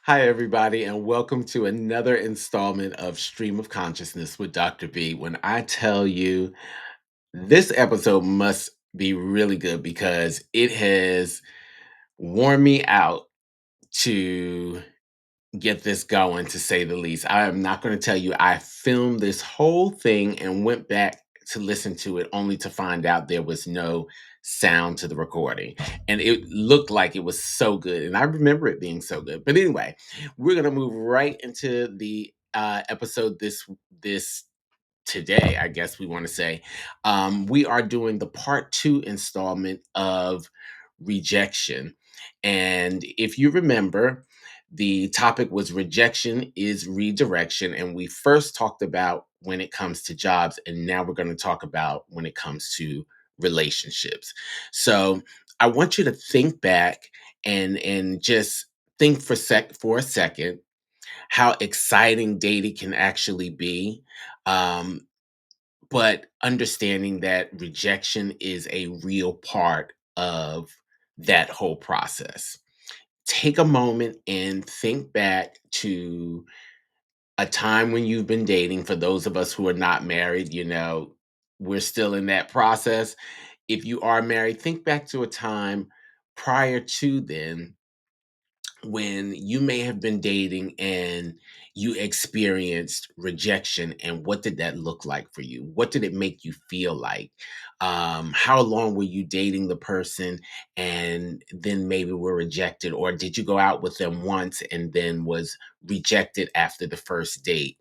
Hi, everybody, and welcome to another installment of Stream of Consciousness with Dr. B. When I tell you this episode must be really good because it has worn me out to get this going, to say the least. I am not going to tell you, I filmed this whole thing and went back to listen to it only to find out there was no sound to the recording. And it looked like it was so good. And I remember it being so good. But anyway, we're going to move right into the episode this today, I guess we want to say. We are doing the part two installment of Rejection. And if you remember, the topic was rejection is redirection. And we first talked about when it comes to jobs. And now we're going to talk about when it comes to relationships. So I want you to think back and just think for a second how exciting dating can actually be. Um, but understanding that rejection is a real part of that whole process. Take a moment and think back to a time when you've been dating. For those of us who are not married, we're still in that process. If you are married, think back to a time prior to then when you may have been dating and you experienced rejection, and what did that look like for you? What did it make you feel like? How long were you dating the person and then maybe were rejected, or did you go out with them once and then was rejected after the first date?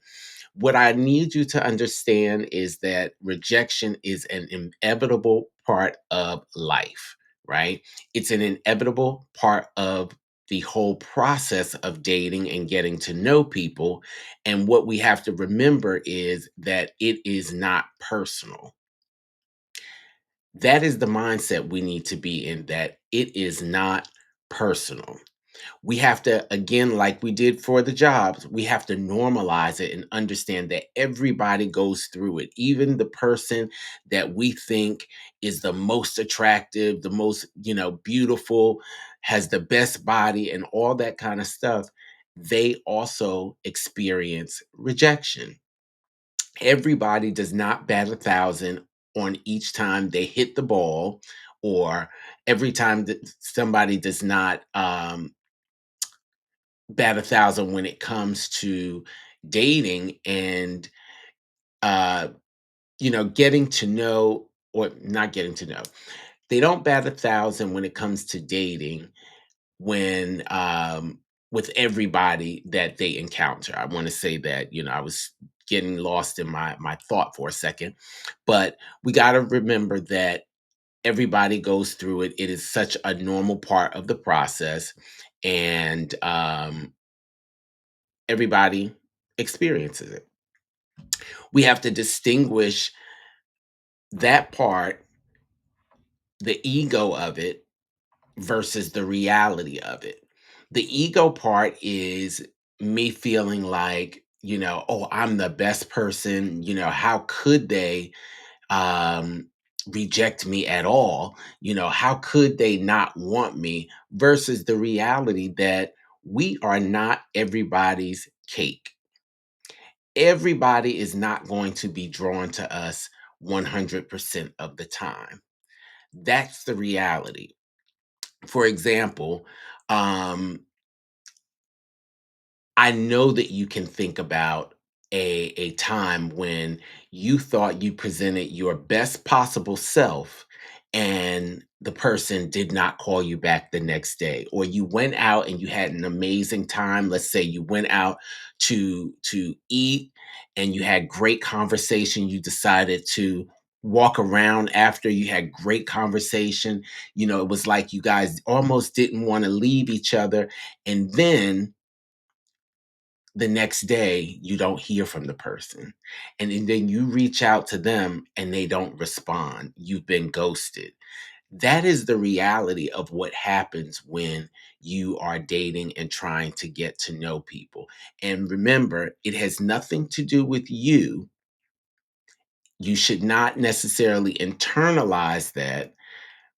What I need you to understand is that rejection is an inevitable part of life, right? It's an inevitable part of the whole process of dating and getting to know people. And what we have to remember is that it is not personal. That is the mindset we need to be in, that it is not personal. We have to, again, like we did for the jobs, we have to normalize it and understand that everybody goes through it. Even the person that we think is the most attractive, the most, beautiful, has the best body and all that kind of stuff, they also experience rejection. Everybody does not bat a thousand on each time they hit the ball, or every time that somebody does not bat a thousand when it comes to dating and uh getting to know, or not getting to know. They don't bat a thousand when it comes to dating, when with everybody that they encounter. I want to say that, I was getting lost in my thought for a second, but we got to remember that everybody goes through it. It is such a normal part of the process, and everybody experiences it. We have to distinguish that part, the ego of it, versus the reality of it. The ego part is me feeling like, oh, I'm the best person. How could they um, reject me at all? How could they not want me? Versus the reality that we are not everybody's cake. Everybody is not going to be drawn to us 100% of the time. That's the reality. For example, um, I know that you can think about a time when you thought you presented your best possible self and the person did not call you back the next day, or you went out and you had an amazing time. Let's say you went out to eat and you had great conversation. You decided to walk around after you had great conversation. It was like you guys almost didn't want to leave each other, and then the next day you don't hear from the person, and then you reach out to them and they don't respond. You've been ghosted. That is the reality of what happens when you are dating and trying to get to know people. And remember, it has nothing to do with you. You should not necessarily internalize that,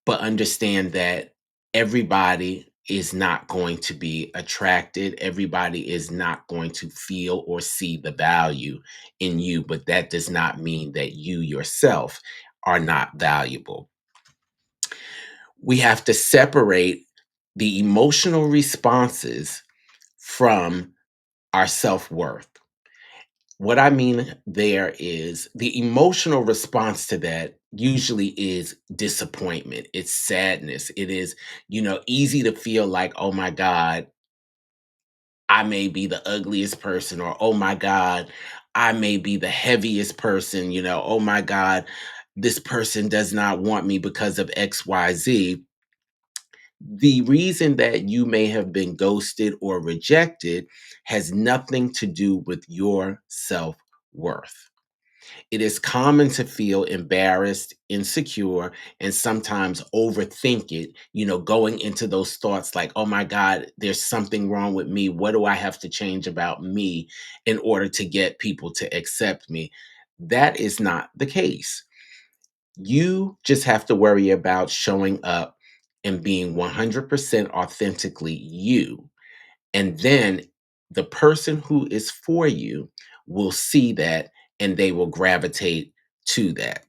but understand that everybody is not going to be attracted. Everybody is not going to feel or see the value in you, but that does not mean that you yourself are not valuable. We have to separate the emotional responses from our self worth. What I mean there is the emotional response to that usually is disappointment. It's sadness. It is, easy to feel like, oh my God, I may be the ugliest person, or oh my God, I may be the heaviest person, oh my God, this person does not want me because of XYZ. The reason that you may have been ghosted or rejected has nothing to do with your self worth. It is common to feel embarrassed, insecure, and sometimes overthink it, going into those thoughts like, oh my God, there's something wrong with me. What do I have to change about me in order to get people to accept me? That is not the case. You just have to worry about showing up and being 100% authentically you. And then the person who is for you will see that and they will gravitate to that.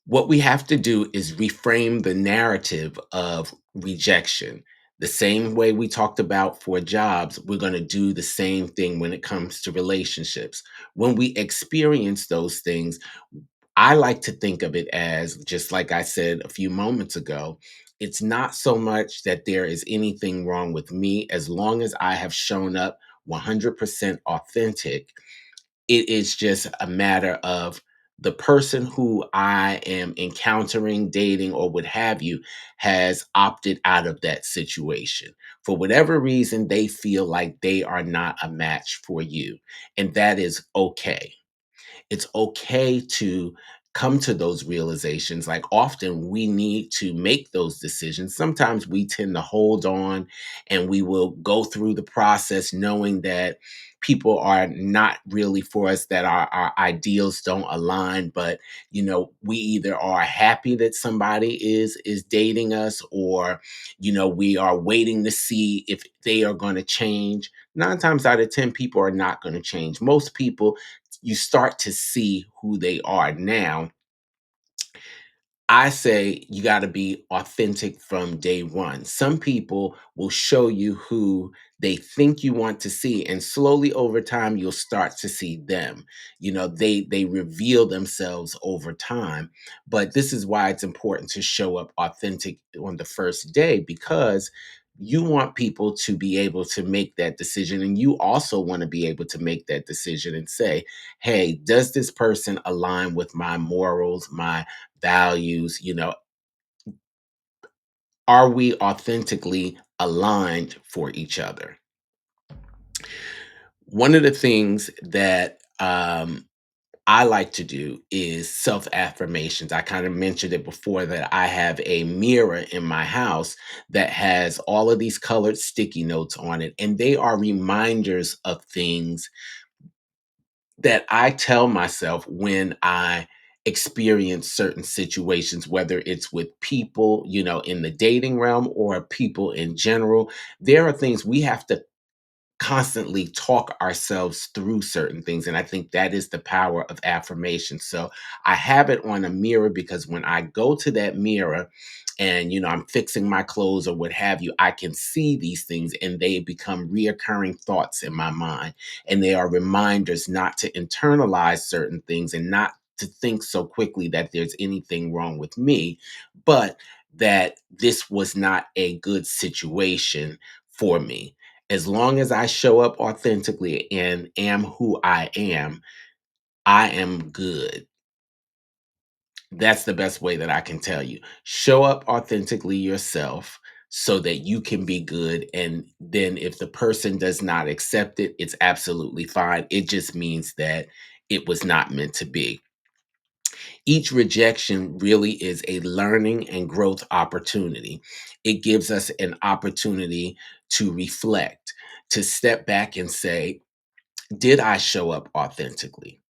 What we have to do is reframe the narrative of rejection. The same way we talked about for jobs, we're going to do the same thing when it comes to relationships. When we experience those things, I like to think of it as, just like I said a few moments ago, it's not so much that there is anything wrong with me as long as I have shown up 100% authentic. It is just a matter of the person who I am encountering, dating, or what have you has opted out of that situation. For whatever reason, they feel like they are not a match for you. And that is okay. It's okay to come to those realizations. Like, often we need to make those decisions. Sometimes we tend to hold on and we will go through the process knowing that people are not really for us, that our ideals don't align. But we either are happy that somebody is dating us, or we are waiting to see if they are going to change. 9 times out of 10, people are not going to change. Most people, you start to see who they are. Now, I say you got to be authentic from day one. Some people will show you who they think you want to see, and slowly over time you'll start to see them. They reveal themselves over time. But this is why it's important to show up authentic on the first day, because you want people to be able to make that decision, and you also want to be able to make that decision and say, hey, does this person align with my morals, my values? Are we authentically aligned for each other? One of the things that I like to do is self affirmations. I kind of mentioned it before that I have a mirror in my house that has all of these colored sticky notes on it, and they are reminders of things that I tell myself when I experience certain situations, whether it's with people, in the dating realm, or people in general. There are things we have to constantly talk ourselves through certain things. And I think that is the power of affirmation. So I have it on a mirror because when I go to that mirror and, I'm fixing my clothes or what have you, I can see these things and they become reoccurring thoughts in my mind. And they are reminders not to internalize certain things and not to think so quickly that there's anything wrong with me, but that this was not a good situation for me. As long as I show up authentically and am who I am good. That's the best way that I can tell you. Show up authentically yourself so that you can be good. And then if the person does not accept it, it's absolutely fine. It just means that it was not meant to be. Each rejection really is a learning and growth opportunity. It gives us an opportunity to reflect, to step back and say, did I show up authentically?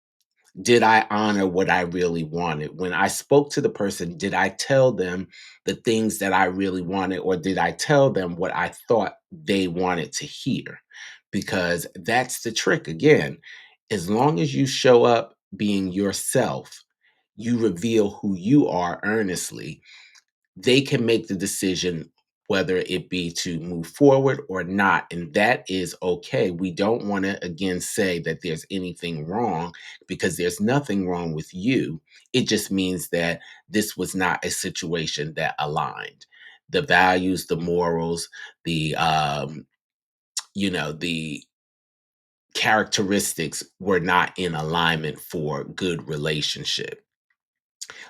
Did I honor what I really wanted? When I spoke to the person, did I tell them the things that I really wanted, or did I tell them what I thought they wanted to hear? Because that's the trick again. As long as you show up being yourself, you reveal who you are earnestly, they can make the decision whether it be to move forward or not. And that is okay. We don't want to, again, say that there's anything wrong because there's nothing wrong with you. It just means that this was not a situation that aligned. The values, the morals, the characteristics were not in alignment for good relationship.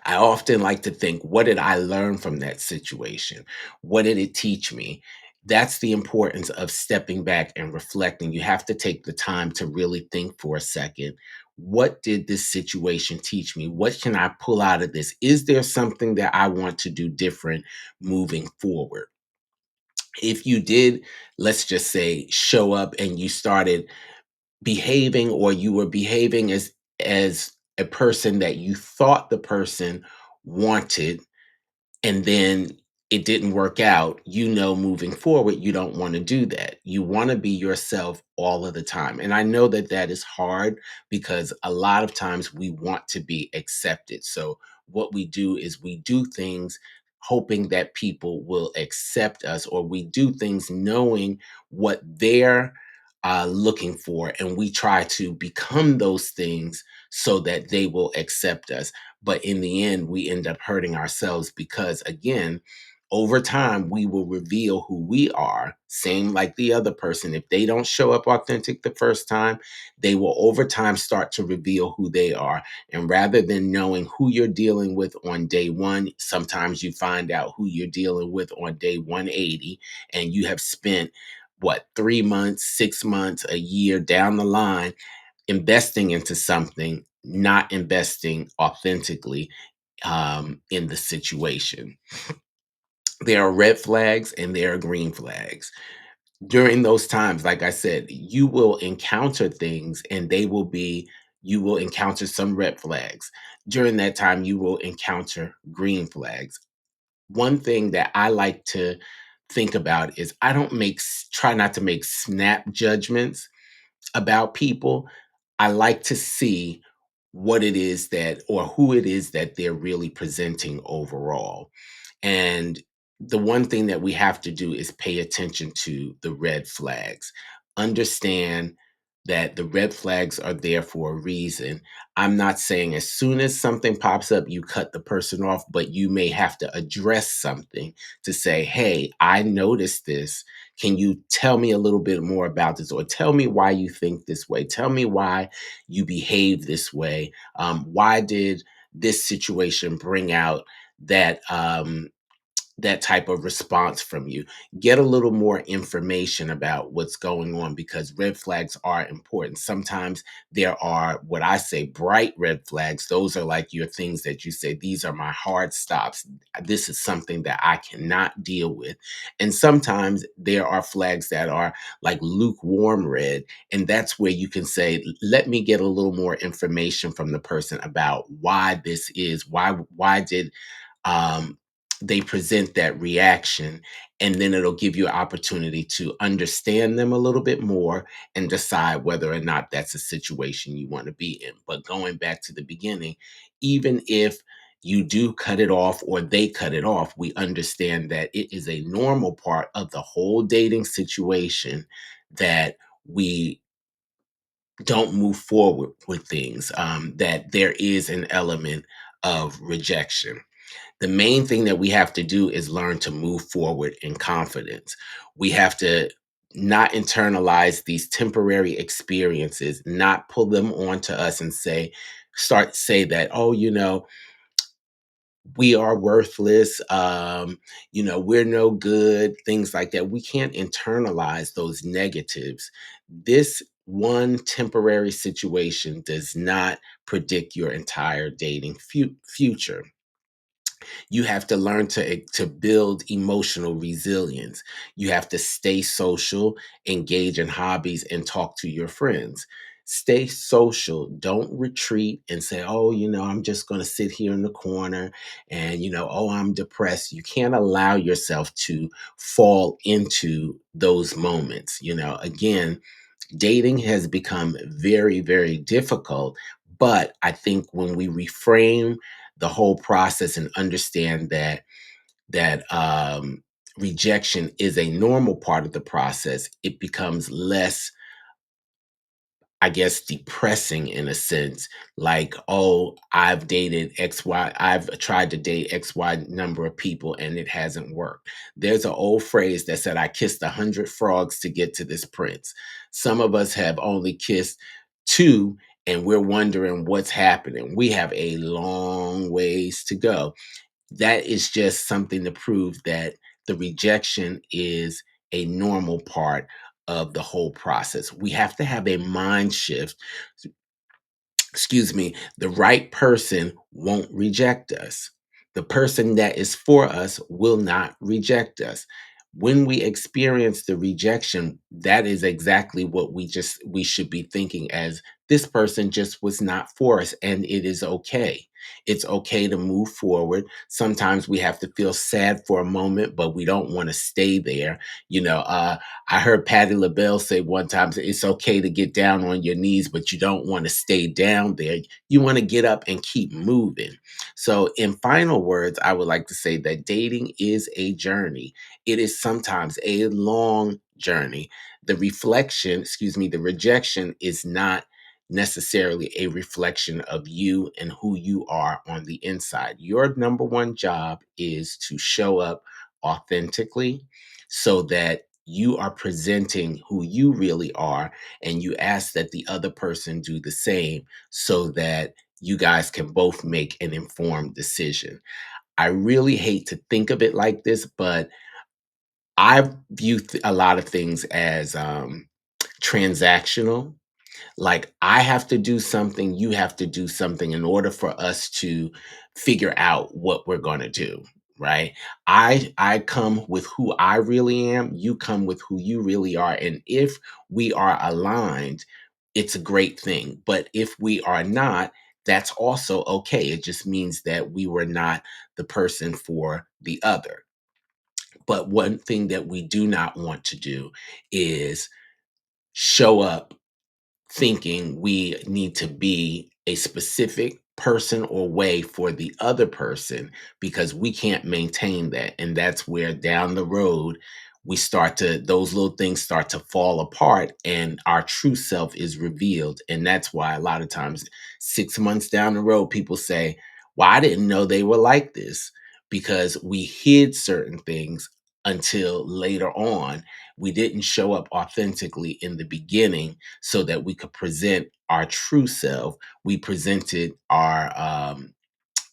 I often like to think, what did I learn from that situation? What did it teach me? That's the importance of stepping back and reflecting. You have to take the time to really think for a second. What did this situation teach me? What can I pull out of this? Is there something that I want to do different moving forward? If you did, let's just say, show up and you started behaving, or you were behaving as a person that you thought the person wanted, and then it didn't work out, moving forward, you don't want to do that. You want to be yourself all of the time. And I know that that is hard because a lot of times we want to be accepted. So what we do is we do things hoping that people will accept us, or we do things knowing what they're looking for, and we try to become those things so that they will accept us. But in the end, we end up hurting ourselves because, again, over time, we will reveal who we are. Same like the other person. If they don't show up authentic the first time, they will over time start to reveal who they are. And rather than knowing who you're dealing with on day one, sometimes you find out who you're dealing with on day 180, and you have spent what, 3 months, 6 months, a year down the line investing into something, not investing authentically in the situation. There are red flags and there are green flags. During those times, like I said, you will encounter things and you will encounter some red flags. During that time, you will encounter green flags. One thing that I like to think about is I don't try not to make snap judgments about people. I like to see what it is that, or who it is that they're really presenting overall. And the one thing that we have to do is pay attention to the red flags. Understand that the red flags are there for a reason. I'm not saying as soon as something pops up, you cut the person off, but you may have to address something to say, hey, I noticed this. Can you tell me a little bit more about this? Or tell me why you think this way? Tell me why you behave this way. Why did this situation bring out that that type of response from you? Get a little more information about what's going on, because red flags are important. Sometimes there are what I say bright red flags. Those are like your things that you say, these are my hard stops. This is something that I cannot deal with. And sometimes there are flags that are like lukewarm red. And that's where you can say, let me get a little more information from the person about why this is, why did um, they present that reaction, and then it'll give you an opportunity to understand them a little bit more and decide whether or not that's a situation you want to be in. But going back to the beginning, even if you do cut it off or they cut it off, we understand that it is a normal part of the whole dating situation that we don't move forward with things, that there is an element of rejection. The main thing that we have to do is learn to move forward in confidence. We have to not internalize these temporary experiences, not pull them onto us and say that, oh, we are worthless, we're no good, things like that. We can't internalize those negatives. This one temporary situation does not predict your entire dating future. You have to learn to build emotional resilience. You have to stay social, engage in hobbies, and talk to your friends. Stay social. Don't retreat and say, oh, I'm just going to sit here in the corner and, oh, I'm depressed. You can't allow yourself to fall into those moments. Again, dating has become very, very difficult. But I think when we reframe the whole process and understand that rejection is a normal part of the process, it becomes less, I guess, depressing in a sense. Like, oh, I've tried to date XY number of people and it hasn't worked. There's an old phrase that said, I kissed 100 frogs to get to this prince. Some of us have only kissed two and we're wondering what's happening. We have a long ways to go. That is just something to prove that the rejection is a normal part of the whole process. We have to have a mind shift. Excuse me, the right person won't reject us. The person that is for us will not reject us. When we experience the rejection, that is exactly what we should be thinking as this person just was not for us, and it is okay. It's okay to move forward. Sometimes we have to feel sad for a moment, but we don't want to stay there. I heard Patti LaBelle say one time, it's okay to get down on your knees, but you don't want to stay down there. You want to get up and keep moving. So, in final words, I would like to say that dating is a journey. It is sometimes a long journey. The rejection is not necessarily a reflection of you and who you are on the inside. Your number one job is to show up authentically so that you are presenting who you really are, and you ask that the other person do the same so that you guys can both make an informed decision. I really hate to think of it like this, but I view a lot of things as transactional. Like, I have to do something, you have to do something in order for us to figure out what we're going to do, right? I come with who I really am, you come with who you really are, and if we are aligned, it's a great thing. But if we are not, that's also okay. It just means that we were not the person for the other. But one thing that we do not want to do is show up thinking we need to be a specific person or way for the other person because we can't maintain that. And that's where down the road, those little things start to fall apart and our true self is revealed. And that's why a lot of times, 6 months down the road, people say, well, I didn't know they were like this because we hid certain things until later on. We didn't show up authentically in the beginning so that we could present our true self. We presented our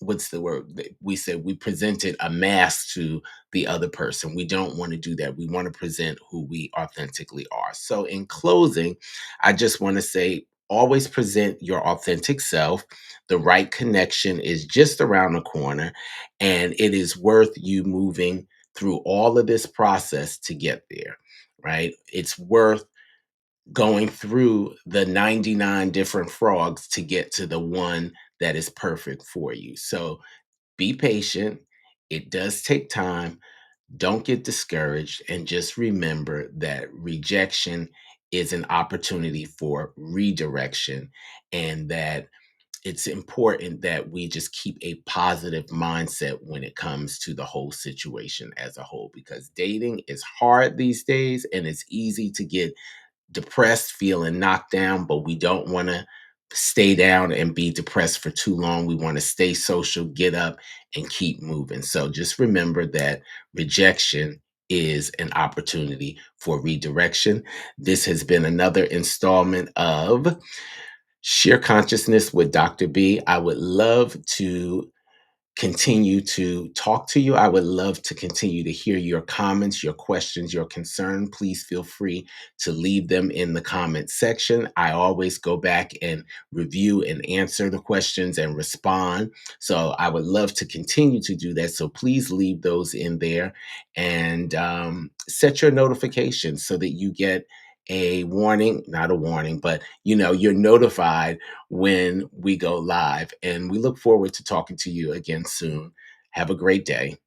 what's the word that we said, we presented a mask to the other person. We don't want to do that. We want to present who we authentically are. So in closing, I just want to say, always present your authentic self. The right connection is just around the corner, and it is worth you moving through all of this process to get there, right? It's worth going through the 99 different frogs to get to the one that is perfect for you. So be patient. It does take time. Don't get discouraged. And just remember that rejection is an opportunity for redirection, and that it's important that we just keep a positive mindset when it comes to the whole situation as a whole, because dating is hard these days and it's easy to get depressed, feeling knocked down, but we don't want to stay down and be depressed for too long. We want to stay social, get up, and keep moving. So just remember that rejection is an opportunity for redirection. This has been another installment of Sheer Consciousness with Dr. B. I would love to continue to talk to you. I would love to continue to hear your comments, your questions, your concern. Please feel free to leave them in the comment section. I always go back and review and answer the questions and respond. So I would love to continue to do that. So please leave those in there, and set your notifications so that you get a warning, not a warning, but you're notified when we go live. And we look forward to talking to you again soon. Have a great day.